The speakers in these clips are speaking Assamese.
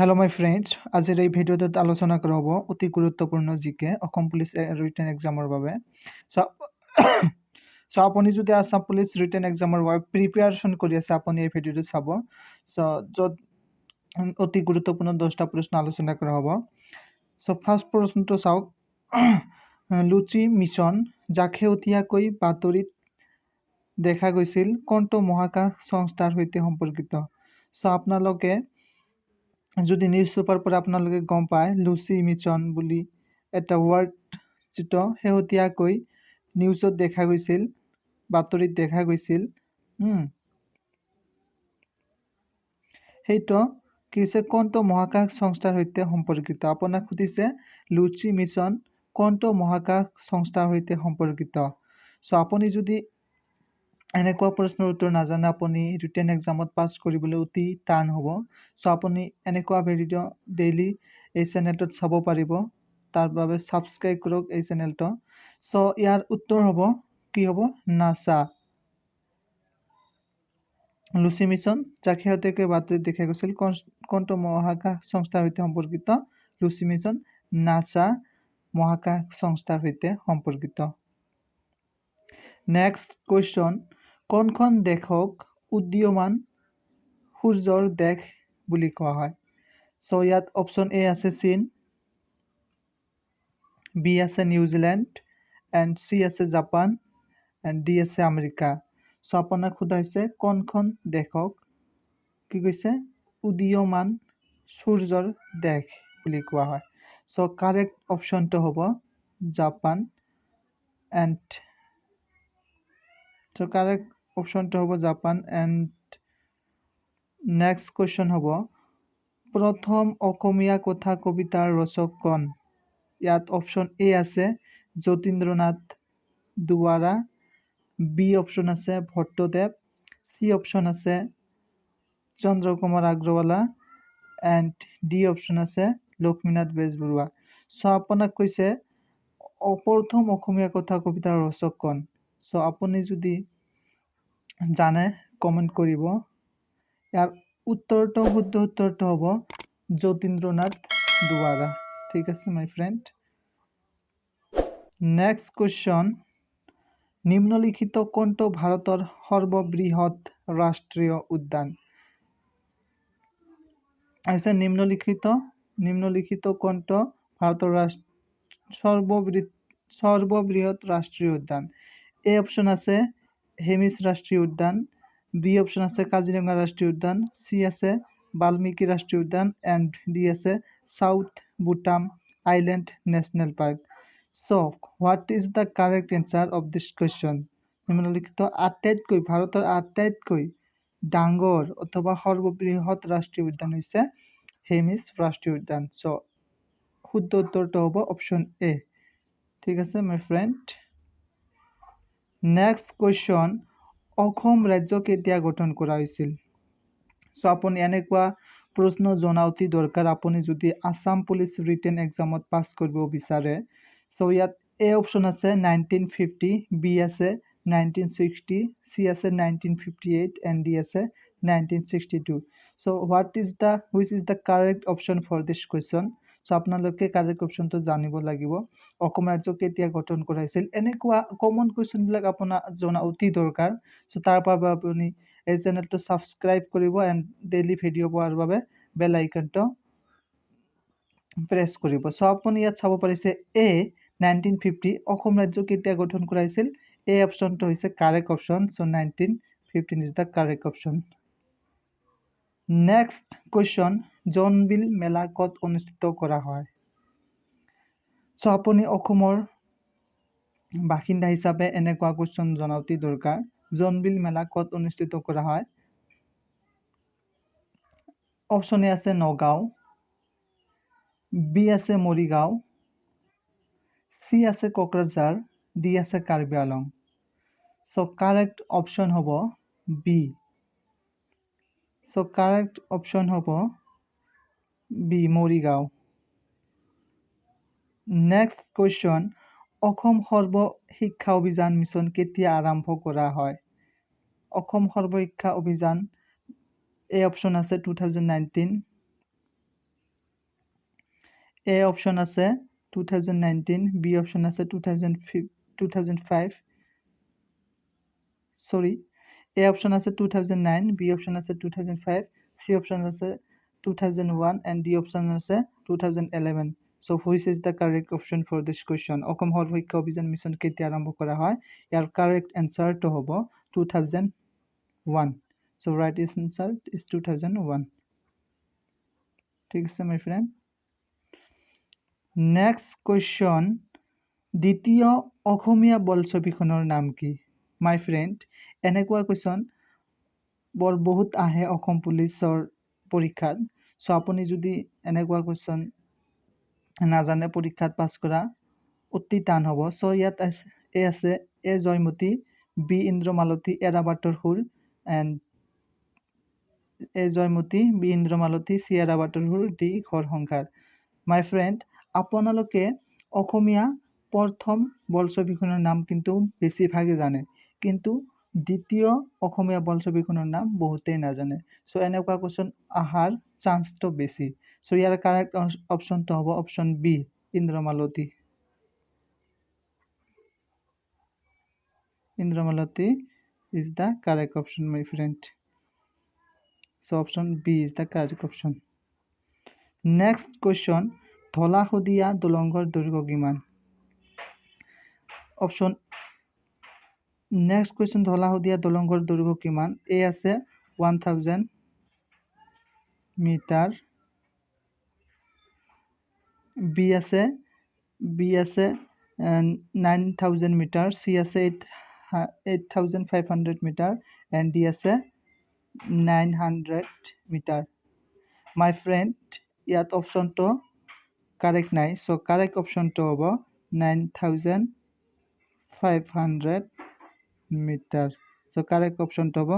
Hello my friends, আজিৰ এই ভিডিঅ'টোত আলোচনা কৰা হ'ব অতি গুৰুত্বপূৰ্ণ জিকে অসম পুলিচ ৰিটেন এক্সামৰ বাবে। সো আপুনি যদি আসাম পুলিচ ৰিটেন এক্সামৰ বাবে প্ৰিপাৰেচন কৰি আছে আপুনি এই ভিডিঅ'টো চাব। সো য'ত অতি গুৰুত্বপূৰ্ণ 10টা প্ৰশ্ন আলোচনা কৰা হ'ব। সো ফাৰ্ষ্ট প্ৰশ্নটো চাওক। লুচি মিছন যাক শেহতীয়াকৈ বাতৰিত দেখা গৈছিল কোনটো মহাকাশ সংস্থাৰ সৈতে সম্পৰ্কিত। সো আপোনালোকে যদি নিউজ পেপাৰ পৰা আপোনালোকে গম পায় লুচি মিছন বুলি এটা ৱাৰ্ড যিটো শেহতীয়াকৈ নিউজত দেখা গৈছিল বাতৰিত দেখা গৈছিল সেইটো কি হৈছে কোনটো মহাকাশ সংস্থাৰ সৈতে সম্পৰ্কিত। আপোনাক সুধিছে লুচি মিছন কোনটো মহাকাশ সংস্থাৰ সৈতে সম্পৰ্কিত। সো আপুনি যদি এনেকুৱা প্ৰশ্নৰ উত্তৰ নাজানে আপুনি ৰিটেন এক্সামত পাছ কৰিবলৈ অতি টান হ'ব। সো আপুনি এনেকুৱা ভিডিঅ' ডেইলি এই চেনেলটোত চাব পাৰিব, তাৰ বাবে ছাবস্ক্ৰাইব কৰক এই চেনেলটো। সো ইয়াৰ উত্তৰ হ'ব কি হ'ব নাসা। লুচি মিছন যাক শেহতীয়াকৈ বাতৰিত দেখা গৈছিল কোনটো মহাকাশ সংস্থাৰ সৈতে সম্পৰ্কিত। লুচি মিছন নাসা মহাকাশ সংস্থাৰ সৈতে সম্পৰ্কিত। নেক্সট কুৱেশ্যন, কোনখন দেশক উদীয়মান সূৰ্যৰ দেশ বুলি কোৱা হয়। সো ইয়াত অপশ্যন এ আছে চীন, বি আছে নিউজিলেণ্ড, এণ্ড চি আছে জাপান, এণ্ড ডি আছে আমেৰিকা। সো আপোনাক সোধা হৈছে কোনখন দেশক কি কৈছে উদীয়মান সূৰ্যৰ দেশ বুলি কোৱা হয়। সো কাৰেক্ট অপশ্যনটো হ'ব জাপান, এণ্ড সো কাৰেক্ট অপশ্যনটো হ'ব জাপান। এণ্ড নেক্সট কুৱেশ্যন হ'ব প্ৰথম অসমীয়া কথা কবিতাৰ ৰচক কোন। ইয়াত অপশ্যন এ আছে যতীন্দ্ৰনাথ দুৱাৰা, বি অপশ্যন আছে ভট্টদেৱ, চি অপশ্যন আছে Chandra Kumar Agarwala, and D option আছে লক্ষ্মীনাথ বেজবৰুৱা। সো আপোনাক কৈছে প্ৰথম অসমীয়া কথা কবিতাৰ ৰচক কোন। সো আপুনি যদি জানে কমেণ্ট কৰিব। ইয়াৰ উত্তৰটো শুদ্ধ উত্তৰটো হ'ব যতীন্দ্ৰনাথ দুৱাৰা। ঠিক আছে মাই ফ্ৰেণ্ড। নেক্সট কুৱেশ্যন, নিম্নলিখিত কোনটো ভাৰতৰ সৰ্ববৃহৎ ৰাষ্ট্ৰীয় উদ্যান। আছে নিম্নলিখিত কোনটো ভাৰতৰ সৰ্ববৃহৎ ৰাষ্ট্ৰীয় উদ্যান। এ অপশ্যন আছে হেমিছ ৰাষ্ট্ৰীয় উদ্যান, বি অপশ্যন আছে কাজিৰঙা ৰাষ্ট্ৰীয় উদ্যান, চি আছে বাল্মীকি ৰাষ্ট্ৰীয় উদ্যান, এণ্ড ডি আছে চাউথ বুটাম island national park. So what is the correct answer of this question. নিম্নলিখিত ভাৰতৰ আটাইতকৈ ডাঙৰ অথবা সৰ্ববৃহৎ ৰাষ্ট্ৰীয় উদ্যান হৈছে হেমিছ ৰাষ্ট্ৰীয় উদ্যান। সো শুদ্ধ উত্তৰটো হ'ব অপশ্যন এ। ঠিক আছে my friend. Next question, Assam ৰাজ্য কেতিয়া গঠন কৰা হৈছিল। সো আপুনি এনেকুৱা প্ৰশ্ন জনা অতি দৰকাৰ আপুনি যদি আসাম পুলিচ ৰিটেন এক্সামত পাছ কৰিব বিচাৰে। সো ইয়াত এ অপশ্যন আছে 1950, বি আছে 1960, চি আছে 1958, এণ্ড ডি আছে 1962. So which is the correct option for this question. So আপোনালোকে কাৰেক্ট অপশ্যনটো জানিব লাগিব। অসম ৰাজ্য কেতিয়া গঠন কৰা হৈছিল এনেকুৱা কমন কুৱেশ্যনবিলাক আপোনাৰ জনা অতি দৰকাৰ। সো তাৰ বাবে আপুনি এই চেনেলটো ছাবস্ক্ৰাইব কৰিব এণ্ড ডেইলি ভিডিঅ' পোৱাৰ বাবে বেল আইকনটো প্ৰেছ কৰিব। সো আপুনি ইয়াত চাব পাৰিছে এ 1950 অসম ৰাজ্য কেতিয়া গঠন কৰা হৈছিল। এই অপশ্যনটো হৈছে correct option. So 1915 is the correct option. Next question, Jonbeel Mela ক'ত অনুষ্ঠিত কৰা হয়। সো আপুনি অসমৰ বাসিন্দা হিচাপে এনেকুৱা কুৱেশ্যন জনা অতি দৰকাৰ। জোনবিল মেলা ক'ত অনুষ্ঠিত কৰা হয়। অপশ্যন এ আছে নগাঁও, বি আছে মৰিগাঁও, চি আছে কোকৰাঝাৰ, ডি আছে Karbi Anglong. So correct option হ'ব বি। সো কাৰেক্ট অপশ্যন হ'ব B Morigaon. Next question, Asom Sarba Shiksha অভিযান মিছন কেতিয়া আৰম্ভ কৰা হয়। অসম সৰ্ব শিক্ষা অভিযান এ অপশ্যন আছে 2019, A option আছে 2019, B option আছে 2005, sorry, A option আছে 2009, B option আছে 2005, C option আছে 2001, and D option আছে 2011. So which is the correct option for this question? Assam হল শিক্ষা অভিযান মিছন কেতিয়া আৰম্ভ কৰা হয়? ইয়াৰ correct answer to হ'ব 2001. So right answer is 2001. ঠিক আছে my friend. Next question, দ্বিতীয় অসমীয়া বোলছবিখনৰ নাম কি? My friend, এনেকুৱা question বৰ বহুত আহে অসম পুলিচৰ পৰীক্ষাত। সো আপুনি যদি এনেকুৱা question নাজানে পৰীক্ষাত পাছ কৰা অতি টান হ'ব। সো ইয়াত আছে এ জয়মতী, বি ইন্দ্ৰমালতী, এৰাবাটৰ সুৰ, and A Joymoti, B Indramalati, C এৰাবাটৰ সুৰ, ডি ঘৰ সংসাৰ। মাই ফ্ৰেণ্ড, আপোনালোকে অসমীয়া প্ৰথম বোলছবিখনৰ নাম কিন্তু বেছিভাগে জানে, কিন্তু দ্বিতীয় অসমীয়া বোলছবিখনৰ নাম বহুতেই নাজানে। সো এনেকুৱা কুৱেশ্যন অহাৰ চান্সটো বেছি। সো ইয়াৰ কাৰেক্ট অপশ্যনটো হ'ব option B, Indramalati. Indramalati is the correct option, my friend. So option B is the correct option. Next question, Dhola Sadiya দলংৰ দৈৰ্ঘ্য কিমান? Option next question, Dhola Sadiya দলংৰ দৈৰ্ঘ্য কিমান? A আছে 1000 মিটাৰ, B আছে 9000 মিটাৰ, C আছে 8500 মিটাৰ, and D আছে 900 মিটাৰ। My friend, ইয়াত অপশ্যনটো কাৰেক্ট নাই। সো কাৰেক্ট অপশ্যনটো হ'ব 9500 মিটাৰ। সো কাৰেক্ট অপশ্যনটো হ'ব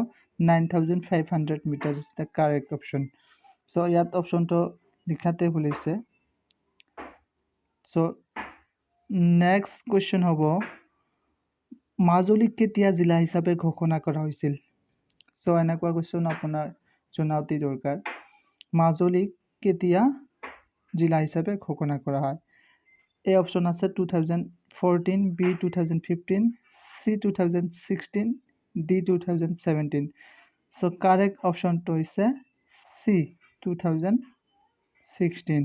9500 metre is the correct option. So ইয়াত অপশ্যনটো লিখাতে ভুল হৈছে। সো নেক্সট কুৱেশ্যন হ'ব, মাজুলীক কেতিয়া জিলা হিচাপে ঘোষণা কৰা হৈছিল? সো এনেকুৱা কুৱেশ্যন আপোনাৰ জনা অতি দৰকাৰ। মাজুলীক কেতিয়া জিলা হিচাপে ঘোষণা কৰা হয়? এ অপশ্যন আছে 2014, B 2015, C 2016, D 2017. So correct অপশ্যনটো হৈছে চি 2016.